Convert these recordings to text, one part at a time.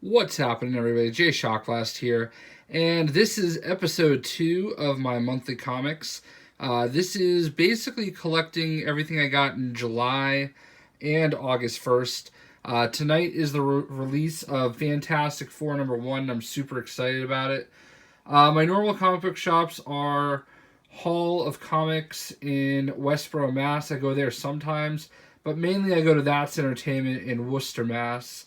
What's happening, everybody? Jay Shocklast here, and this is episode 2 of my monthly comics. This is basically collecting everything I got in July and August 1st. Tonight is the release of Fantastic Four #1, and I'm super excited about it. My normal comic book shops are Hall of Comics in Westborough, Mass. I go there sometimes, but mainly I go to That's Entertainment in Worcester, Mass.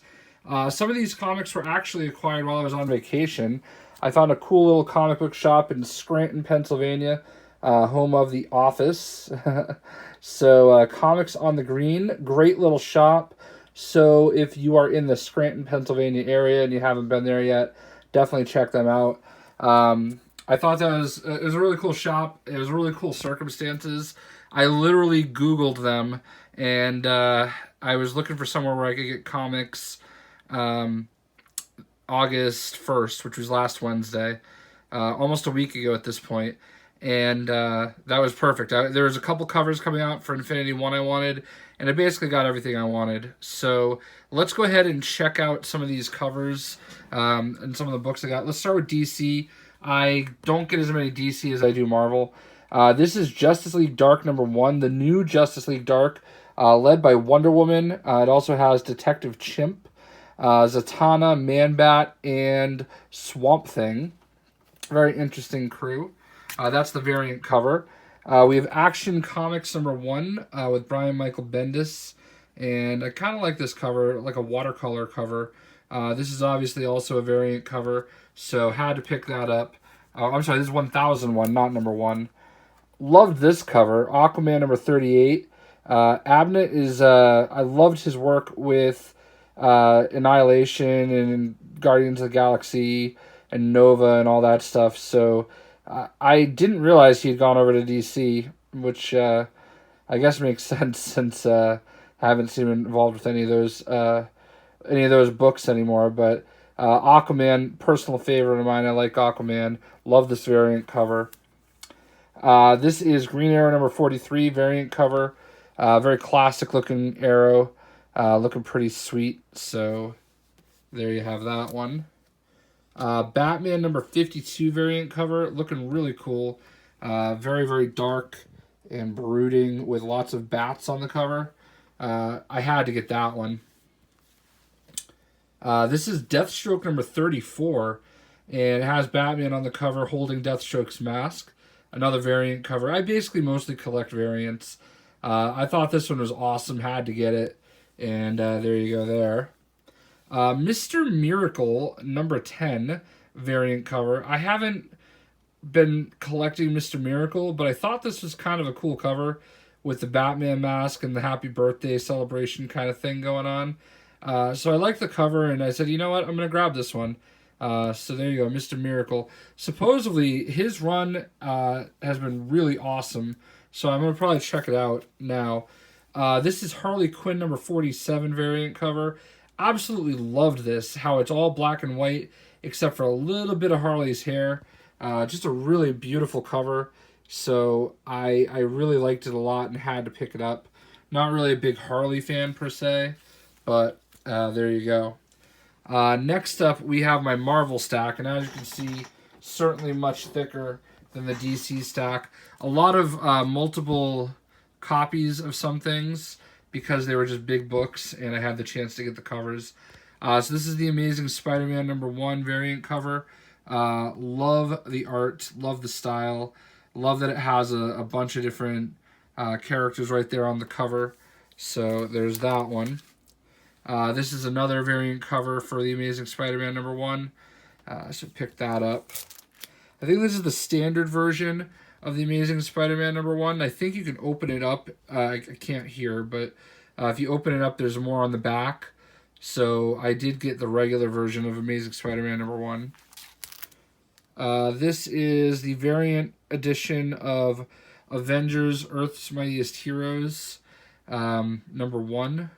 Some of these comics were actually acquired while I was on vacation. I found a cool little comic book shop in Scranton, Pennsylvania, home of The Office. So, Comics on the Green, great little shop. So, if you are in the Scranton, Pennsylvania area and you haven't been there yet, definitely check them out. I thought that it was a really cool shop. It was really cool circumstances. I literally Googled them, and I was looking for somewhere where I could get comics um, August 1st, which was last Wednesday, almost a week ago at this point. And that was perfect. There was a couple covers coming out for Infinity 1 I wanted, and I basically got everything I wanted. So let's go ahead and check out some of these covers and some of the books I got. Let's start with DC. I don't get as many DC as I do Marvel. This is Justice League Dark #1, the new Justice League Dark, led by Wonder Woman. It also has Detective Chimp, Zatanna, Man-Bat, and Swamp Thing. Very interesting crew. That's the variant cover. We have Action Comics #1 with Brian Michael Bendis. And I kind of like this cover, like a watercolor cover. This is obviously also a variant cover, so had to pick that up. I'm sorry, this is 1001, not #1. Loved this cover, Aquaman #38. Abnett is, I loved his work with Annihilation and Guardians of the Galaxy and Nova and all that stuff. So I didn't realize he had gone over to DC, which I guess makes sense since I haven't seen him involved with any of those books anymore. But Aquaman, personal favorite of mine. I like Aquaman. Love this variant cover. This is Green Arrow #43 variant cover. Very classic looking arrow. Looking pretty sweet. So there you have that one. Batman #52 variant cover, looking really cool. Very, very dark and brooding with lots of bats on the cover. I had to get that one. This is Deathstroke #34, and it has Batman on the cover holding Deathstroke's mask. Another variant cover. I basically mostly collect variants. I thought this one was awesome, had to get it, and there you go there. Mr. Miracle #10 variant cover. I haven't been collecting Mr. Miracle, but I thought this was kind of a cool cover with the Batman mask and the happy birthday celebration kind of thing going on. So I liked the cover, and I said, you know what, I'm going to grab this one. So there you go, Mr. Miracle. Supposedly, his run has been really awesome, so I'm going to probably check it out now. This is Harley Quinn #47 variant cover. Absolutely loved this, how it's all black and white except for a little bit of Harley's hair. Just a really beautiful cover. So I really liked it a lot and had to pick it up. Not really a big Harley fan per se, but there you go. Next up, we have my Marvel stack, and as you can see, certainly much thicker than the DC stack. A lot of multiple copies of some things because they were just big books, and I had the chance to get the covers. So this is the Amazing Spider-Man #1 variant cover. Love the art, love the style, love that it has a bunch of different characters right there on the cover. So there's that one. This is another variant cover for the Amazing Spider-Man #1. So pick that up. I think this is the standard version of the Amazing Spider-Man #1. I think you can open it up. I can't hear, but if you open it up, there's more on the back. So I did get the regular version of Amazing Spider-Man #1. This is the variant edition of Avengers Earth's Mightiest Heroes #1.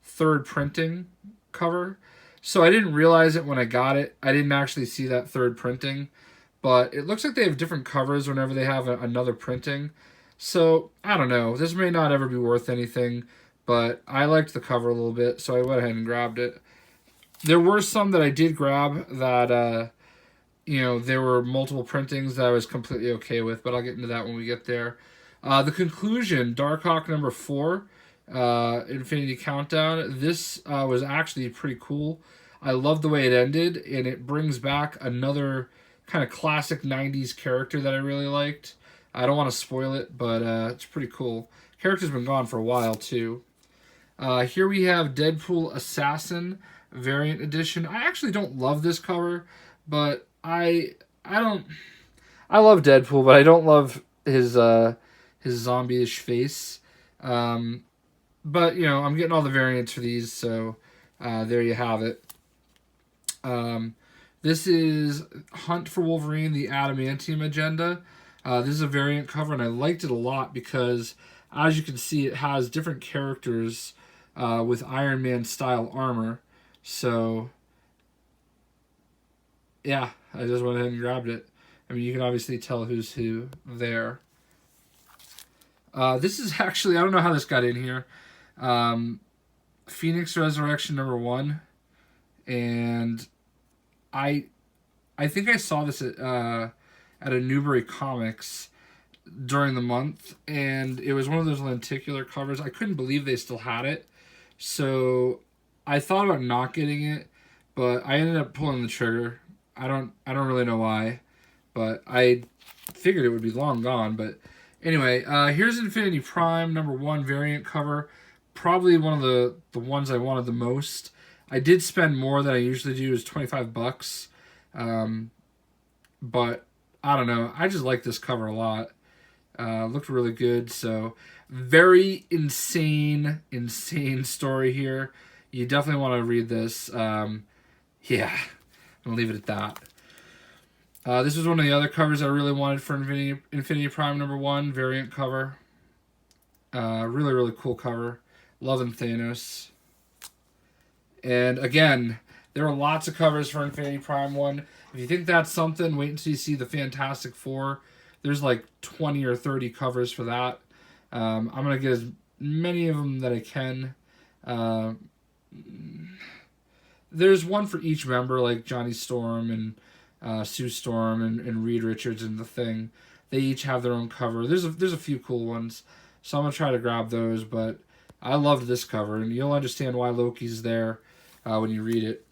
Third printing cover. So I didn't realize it when I got it. I didn't actually see that third printing. But it looks like they have different covers whenever they have another printing. So, I don't know. This may not ever be worth anything, but I liked the cover a little bit, so I went ahead and grabbed it. There were some that I did grab that there were multiple printings that I was completely okay with, but I'll get into that when we get there. The conclusion, Darkhawk number 4, Infinity Countdown. This was actually pretty cool. I love the way it ended, and it brings back another kind of classic 90s character that I really liked. I don't want to spoil it, but it's pretty cool. Character's been gone for a while, too. Here we have Deadpool Assassin variant edition. I actually don't love this cover, but I don't I love Deadpool, but I don't love his zombie-ish face. But I'm getting all the variants for these, so there you have it. This is Hunt for Wolverine, the Adamantium Agenda. This is a variant cover, and I liked it a lot because, as you can see, it has different characters with Iron Man style armor. So, yeah, I just went ahead and grabbed it. I mean, you can obviously tell who's who there. This is actually, I don't know how this got in here. Phoenix Resurrection number 1. And I think I saw this at a Newbury Comics during the month, and it was one of those lenticular covers. I couldn't believe they still had it, so I thought about not getting it, but I ended up pulling the trigger. I don't really know why, but I figured it would be long gone. But anyway, here's Infinity Prime number 1 variant cover. Probably one of the ones I wanted the most. I did spend more than I usually do, is $25. But I don't know. I just like this cover a lot. Looked really good. So very insane story here. You definitely want to read this. Yeah, I'm gonna leave it at that. This was one of the other covers I really wanted for Infinity Prime number 1 variant cover. Really cool cover. Loving Thanos. And again, there are lots of covers for Infinity Prime 1. If you think that's something, wait until you see the Fantastic Four. There's like 20 or 30 covers for that. I'm going to get as many of them that I can. There's one for each member, like Johnny Storm and Sue Storm and Reed Richards and The Thing. They each have their own cover. There's a few cool ones, so I'm going to try to grab those, but I loved this cover, and you'll understand why Loki's there when you read it.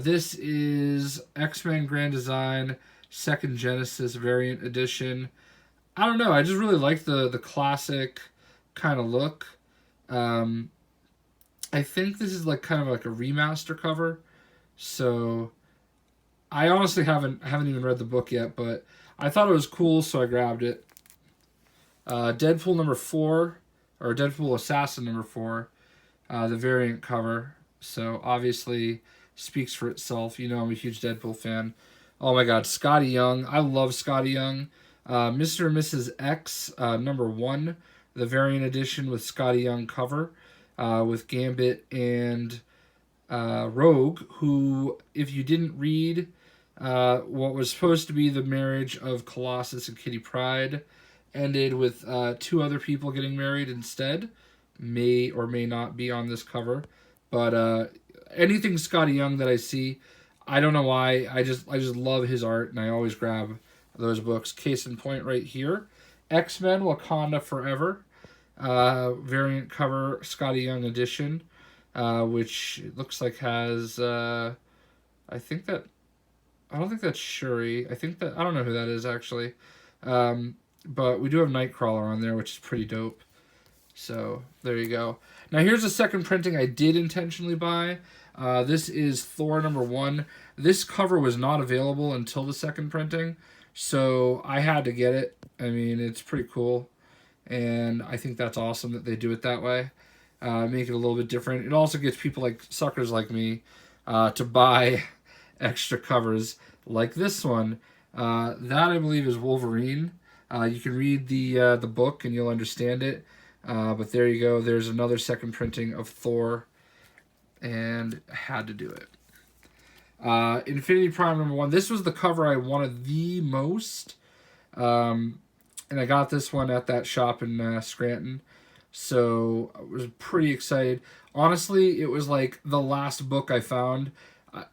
This is X-Men Grand Design Second Genesis Variant Edition. I don't know. I just really like the classic kind of look. I think this is like kind of like a remaster cover. So I honestly haven't even read the book yet, but I thought it was cool, so I grabbed it. Deadpool number 4, or Deadpool Assassin number 4, the variant cover. So obviously speaks for itself. You know I'm a huge Deadpool fan. Oh my god, Scotty Young. I love Scotty Young. Mr. and Mrs. X number 1, the variant edition with Scotty Young cover, with Gambit and Rogue, who, if you didn't read what was supposed to be the marriage of Colossus and Kitty Pryde, ended with 2 other people getting married instead. May or may not be on this cover. But anything Scotty Young that I see, I don't know why. I just love his art, and I always grab those books. Case in point right here. X-Men Wakanda Forever. Variant cover, Scotty Young edition. Which looks like has... I don't think that's Shuri. I don't know who that is, actually. But we do have Nightcrawler on there, which is pretty dope. So, there you go. Now, here's a second printing I did intentionally buy. This is Thor number 1. This cover was not available until the second printing, so I had to get it. I mean, it's pretty cool, and I think that's awesome that they do it that way. Make it a little bit different. It also gets people like suckers like me to buy extra covers like this one. That, I believe, is Wolverine. You can read the book and you'll understand it. But there you go. There's another second printing of Thor, and I had to do it. Infinity Prime number 1. This was the cover I wanted the most, and I got this one at that shop in Scranton. So I was pretty excited. Honestly, it was like the last book I found.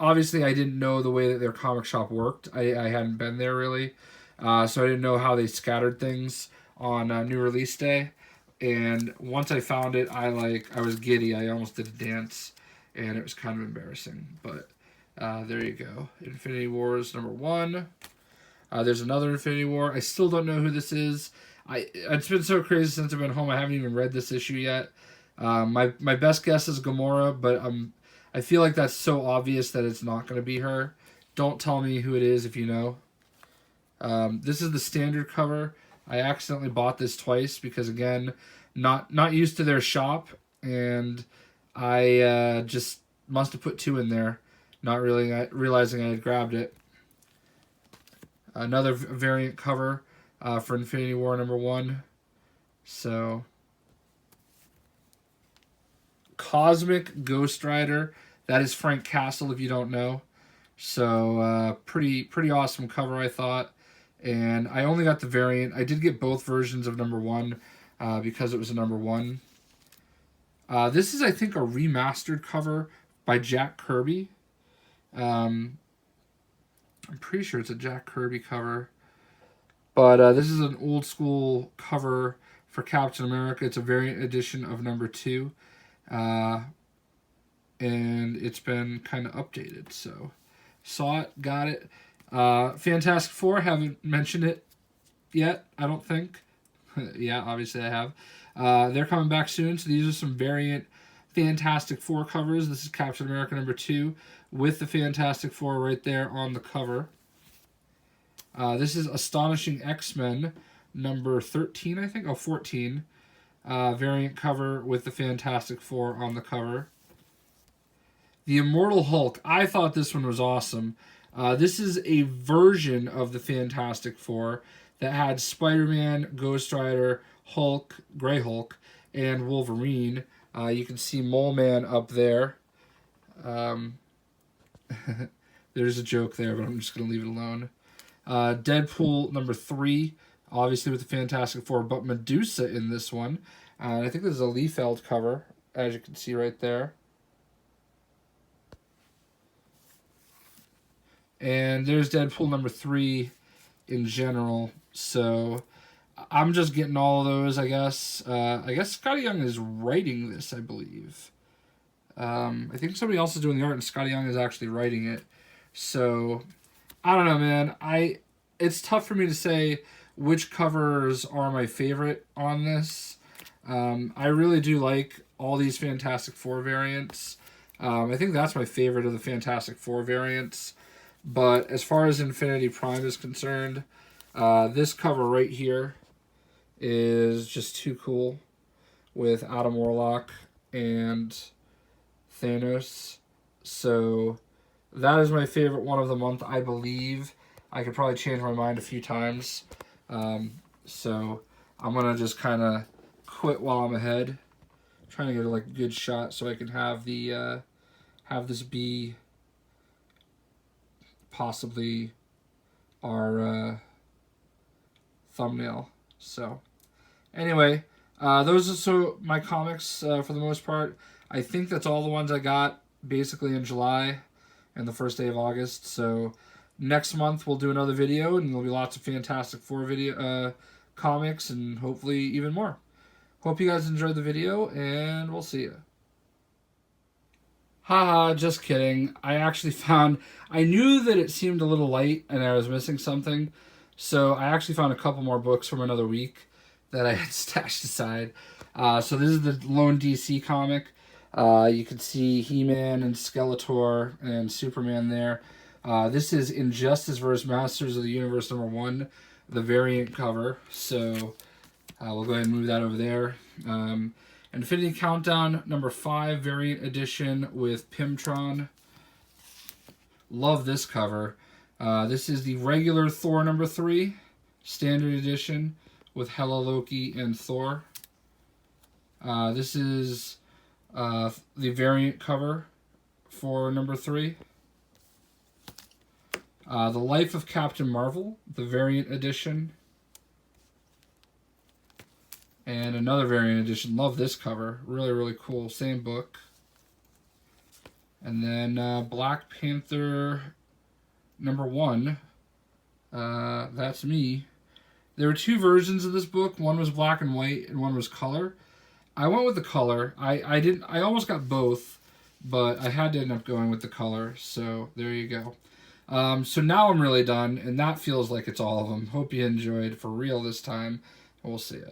Obviously, I didn't know the way that their comic shop worked. I hadn't been there really, so I didn't know how they scattered things on new release day. And once I found it, I was giddy. I almost did a dance, and it was kind of embarrassing. But there you go. Infinity Wars #1. There's another Infinity War. I still don't know who this is. It's been so crazy since I've been home. I haven't even read this issue yet. My best guess is Gamora, but I feel like that's so obvious that it's not going to be her. Don't tell me who it is if you know. This is the standard cover. I accidentally bought this twice because again, not used to their shop, and I just must have put 2 in there, not really realizing I had grabbed it. Another variant cover for Infinity War #1. So, Cosmic Ghost Rider. That is Frank Castle, if you don't know. So, pretty awesome cover, I thought. And I only got the variant. I did get both versions of #1 because it was a #1. This is, I think, a remastered cover by Jack Kirby. I'm pretty sure it's a Jack Kirby cover. But this is an old school cover for Captain America. It's a variant edition of #2. And it's been kind of updated. So, saw it, got it. Fantastic Four, haven't mentioned it yet, I don't think. Yeah, obviously I have. They're coming back soon, so these are some variant Fantastic Four covers. This is Captain America #2 with the Fantastic Four right there on the cover. This is Astonishing X-Men #13, I think. 14. Variant cover with the Fantastic Four on the cover. The Immortal Hulk. I thought this one was awesome. This is a version of the Fantastic Four that had Spider-Man, Ghost Rider, Hulk, Grey Hulk, and Wolverine. You can see Mole Man up there. There's a joke there, but I'm just going to leave it alone. Deadpool #3, obviously with the Fantastic Four, but Medusa in this one. I think this is a Liefeld cover, as you can see right there. And there's Deadpool #3 in general. So I'm just getting all of those, I guess. I guess Scotty Young is writing this, I believe. I think somebody else is doing the art, and Scotty Young is actually writing it. So I don't know, man. It's tough for me to say which covers are my favorite on this. I really do like all these Fantastic Four variants. I think that's my favorite of the Fantastic Four variants. But as far as Infinity Prime is concerned, this cover right here is just too cool with Adam Warlock and Thanos. So that is my favorite one of the month, I believe. I could probably change my mind a few times. So I'm going to just kind of quit while I'm ahead. I'm trying to get a good shot so I can have the have this be possibly our thumbnail. So anyway, those are my comics for the most part. I think that's all the ones I got basically in July and the first day of August. So next month we'll do another video, and there'll be lots of Fantastic Four comics, and hopefully even more. Hope you guys enjoyed the video, and we'll see you. Haha, just kidding. I actually found, I knew that it seemed a little light and I was missing something, so I actually found a couple more books from another week that I had stashed aside. So this is the lone DC comic. You can see He-Man and Skeletor and Superman there. This is Injustice vs. Masters of the Universe #1, the variant cover. So we'll go ahead and move that over there. Infinity Countdown #5 variant edition with Pimtron. Love this cover. This is the regular Thor #3 standard edition with Hela, Loki, and Thor. This is the variant cover for #3. The Life of Captain Marvel, the variant edition. And another variant edition. Love this cover. Really, really cool. Same book. And then Black Panther #1. That's me. There were two versions of this book. One was black and white, and one was color. I went with the color. I didn't. I almost got both, but I had to end up going with the color. So there you go. So now I'm really done, and that feels like it's all of them. Hope you enjoyed for real this time. We'll see ya.